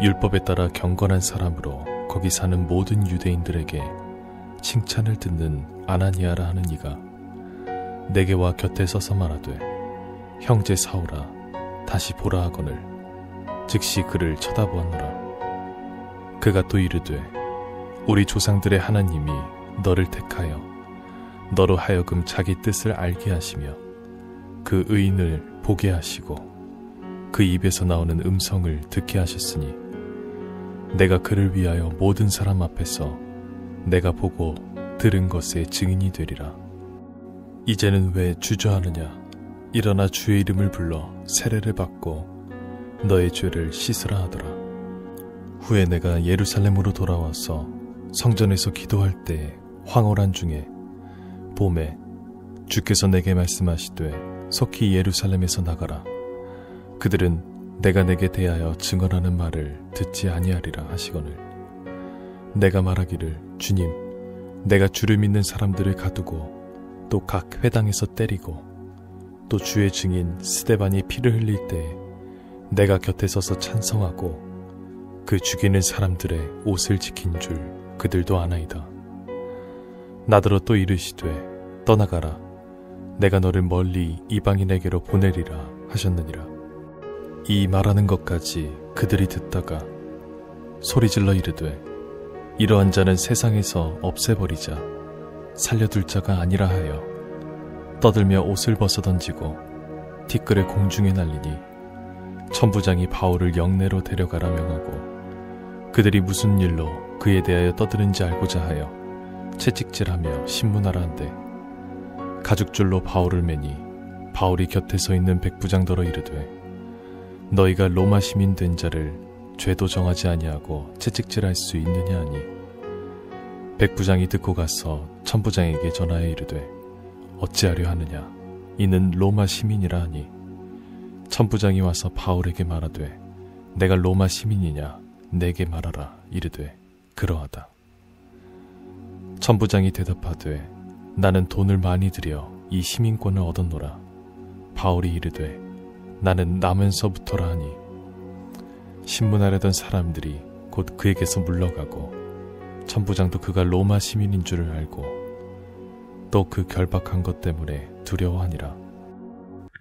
율법에 따라 경건한 사람으로 거기 사는 모든 유대인들에게 칭찬을 듣는 아나니아라 하는 이가 내게 와 곁에 서서 말하되 형제 사울아 다시 보라 하거늘 즉시 그를 쳐다보았노라. 그가 또 이르되 우리 조상들의 하나님이 너를 택하여 너로 하여금 자기 뜻을 알게 하시며 그 의인을 보게 하시고 그 입에서 나오는 음성을 듣게 하셨으니 내가 그를 위하여 모든 사람 앞에서 내가 보고 들은 것의 증인이 되리라. 이제는 왜 주저하느냐? 일어나 주의 이름을 불러 세례를 받고 너의 죄를 씻으라 하더라. 후에 내가 예루살렘으로 돌아와서 성전에서 기도할 때 황홀한 중에 봄에 주께서 내게 말씀하시되 속히 예루살렘에서 나가라. 그들은 내가 내게 대하여 증언하는 말을 듣지 아니하리라 하시거늘 내가 말하기를 주님 내가 주를 믿는 사람들을 가두고 또 각 회당에서 때리고 또 주의 증인 스데반이 피를 흘릴 때에 내가 곁에 서서 찬성하고 그 죽이는 사람들의 옷을 지킨 줄 그들도 아나이다. 나더러 또 이르시되 떠나가라. 내가 너를 멀리 이방인에게로 보내리라 하셨느니라. 이 말하는 것까지 그들이 듣다가 소리질러 이르되 이러한 자는 세상에서 없애버리자. 살려둘 자가 아니라 하여 떠들며 옷을 벗어던지고 티끌을 공중에 날리니 천부장이 바울을 영내로 데려가라 명하고 그들이 무슨 일로 그에 대하여 떠드는지 알고자 하여 채찍질하며 신문하라 한대 가죽줄로 바울을 매니 바울이 곁에 서 있는 백부장더러 이르되 너희가 로마 시민 된 자를 죄도 정하지 아니하고 채찍질할 수 있느냐 하니 백부장이 듣고 가서 천부장에게 전하여 이르되 어찌하려 하느냐 이는 로마 시민이라 하니 천부장이 와서 바울에게 말하되 내가 로마 시민이냐 내게 말하라 이르되 그러하다. 천부장이 대답하되 나는 돈을 많이 들여 이 시민권을 얻었노라. 바울이 이르되 나는 나면서부터라 하니 신문하려던 사람들이 곧 그에게서 물러가고 천부장도 그가 로마 시민인 줄을 알고 또 그 결박한 것 때문에 두려워하니라.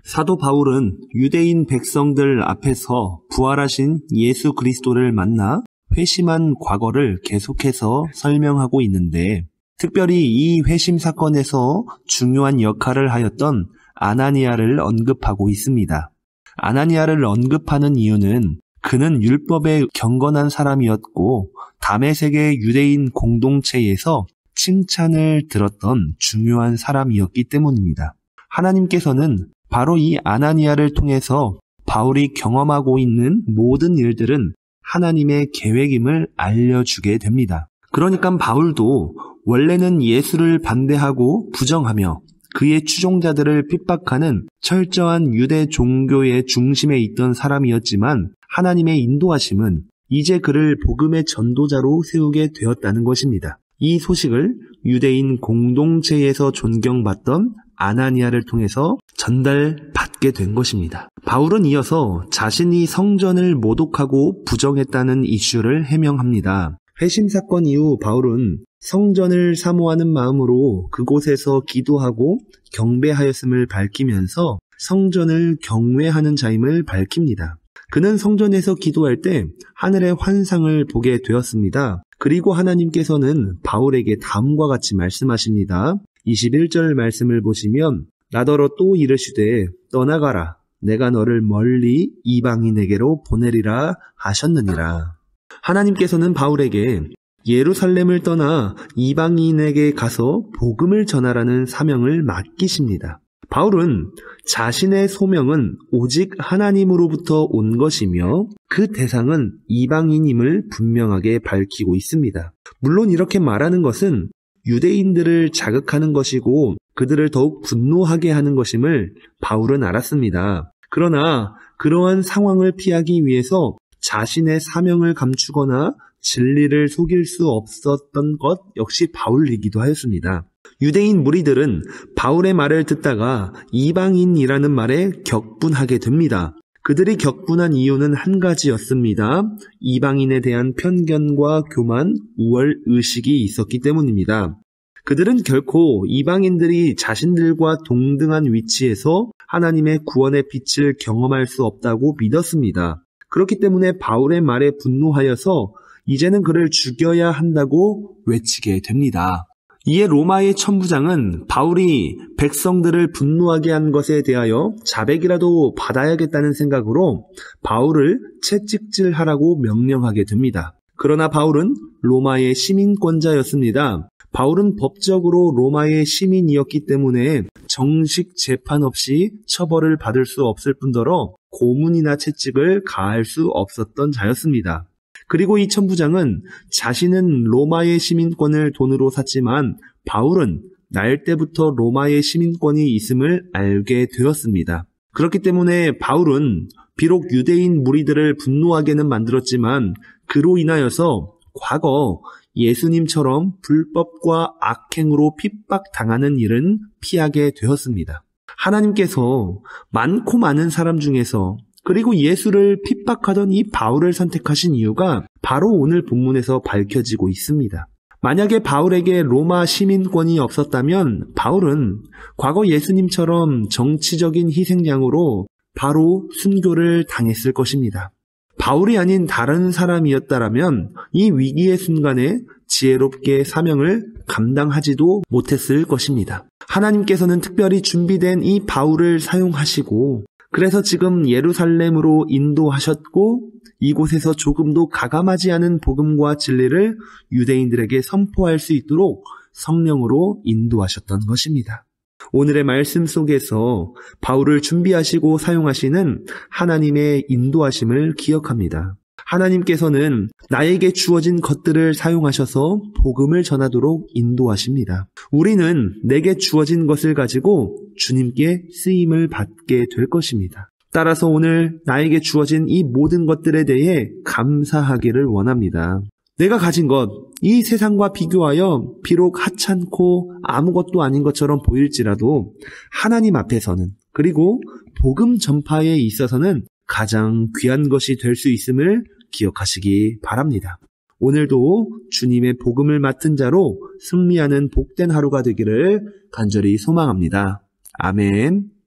사도 바울은 유대인 백성들 앞에서 부활하신 예수 그리스도를 만나 회심한 과거를 계속해서 설명하고 있는데 특별히 이 회심 사건에서 중요한 역할을 하였던 아나니아를 언급하고 있습니다. 아나니아를 언급하는 이유는 그는 율법에 경건한 사람이었고 다메섹의 유대인 공동체에서 칭찬을 들었던 중요한 사람이었기 때문입니다. 하나님께서는 바로 이 아나니아를 통해서 바울이 경험하고 있는 모든 일들은 하나님의 계획임을 알려주게 됩니다. 그러니까 바울도 원래는 예수를 반대하고 부정하며 그의 추종자들을 핍박하는 철저한 유대 종교의 중심에 있던 사람이었지만 하나님의 인도하심은 이제 그를 복음의 전도자로 세우게 되었다는 것입니다. 이 소식을 유대인 공동체에서 존경받던 아나니아를 통해서 전달받게 된 것입니다. 바울은 이어서 자신이 성전을 모독하고 부정했다는 이슈를 해명합니다. 회심 사건 이후 바울은 성전을 사모하는 마음으로 그곳에서 기도하고 경배하였음을 밝히면서 성전을 경외하는 자임을 밝힙니다. 그는 성전에서 기도할 때 하늘의 환상을 보게 되었습니다. 그리고 하나님께서는 바울에게 다음과 같이 말씀하십니다. 21절 말씀을 보시면 나더러 또 이르시되 떠나가라. 내가 너를 멀리 이방인에게로 보내리라 하셨느니라. 하나님께서는 바울에게 예루살렘을 떠나 이방인에게 가서 복음을 전하라는 사명을 맡기십니다. 바울은 자신의 소명은 오직 하나님으로부터 온 것이며 그 대상은 이방인임을 분명하게 밝히고 있습니다. 물론 이렇게 말하는 것은 유대인들을 자극하는 것이고 그들을 더욱 분노하게 하는 것임을 바울은 알았습니다. 그러나 그러한 상황을 피하기 위해서 자신의 사명을 감추거나 진리를 속일 수 없었던 것 역시 바울이기도 하였습니다. 유대인 무리들은 바울의 말을 듣다가 이방인이라는 말에 격분하게 됩니다. 그들이 격분한 이유는 한 가지였습니다. 이방인에 대한 편견과 교만, 우월, 의식이 있었기 때문입니다. 그들은 결코 이방인들이 자신들과 동등한 위치에서 하나님의 구원의 빛을 경험할 수 없다고 믿었습니다. 그렇기 때문에 바울의 말에 분노하여서 이제는 그를 죽여야 한다고 외치게 됩니다. 이에 로마의 천부장은 바울이 백성들을 분노하게 한 것에 대하여 자백이라도 받아야겠다는 생각으로 바울을 채찍질하라고 명령하게 됩니다. 그러나 바울은 로마의 시민권자였습니다. 바울은 법적으로 로마의 시민이었기 때문에 정식 재판 없이 처벌을 받을 수 없을 뿐더러 고문이나 채찍을 가할 수 없었던 자였습니다. 그리고 이 천부장은 자신은 로마의 시민권을 돈으로 샀지만 바울은 날 때부터 로마의 시민권이 있음을 알게 되었습니다. 그렇기 때문에 바울은 비록 유대인 무리들을 분노하게는 만들었지만 그로 인하여서 과거 예수님처럼 불법과 악행으로 핍박당하는 일은 피하게 되었습니다. 하나님께서 많고 많은 사람 중에서 그리고 예수를 핍박하던 이 바울을 선택하신 이유가 바로 오늘 본문에서 밝혀지고 있습니다. 만약에 바울에게 로마 시민권이 없었다면 바울은 과거 예수님처럼 정치적인 희생양으로 바로 순교를 당했을 것입니다. 바울이 아닌 다른 사람이었다라면 이 위기의 순간에 지혜롭게 사명을 감당하지도 못했을 것입니다. 하나님께서는 특별히 준비된 이 바울을 사용하시고 그래서 지금 예루살렘으로 인도하셨고 이곳에서 조금도 가감하지 않은 복음과 진리를 유대인들에게 선포할 수 있도록 성령으로 인도하셨던 것입니다. 오늘의 말씀 속에서 바울을 준비하시고 사용하시는 하나님의 인도하심을 기억합니다. 하나님께서는 나에게 주어진 것들을 사용하셔서 복음을 전하도록 인도하십니다. 우리는 내게 주어진 것을 가지고 주님께 쓰임을 받게 될 것입니다. 따라서 오늘 나에게 주어진 이 모든 것들에 대해 감사하기를 원합니다. 내가 가진 것, 이 세상과 비교하여 비록 하찮고 아무것도 아닌 것처럼 보일지라도 하나님 앞에서는 그리고 복음 전파에 있어서는 가장 귀한 것이 될 수 있음을 기억하시기 바랍니다. 오늘도 주님의 복음을 맡은 자로 승리하는 복된 하루가 되기를 간절히 소망합니다. 아멘.